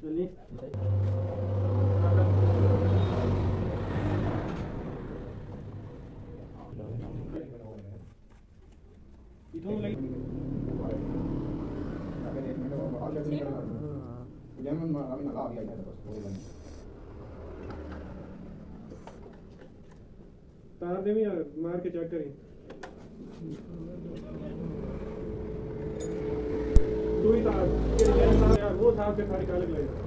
चलिए इधर लगी तार दे भी यार मार के चेक करें तू ही तार यार वो साहब के सारी काले लगेगा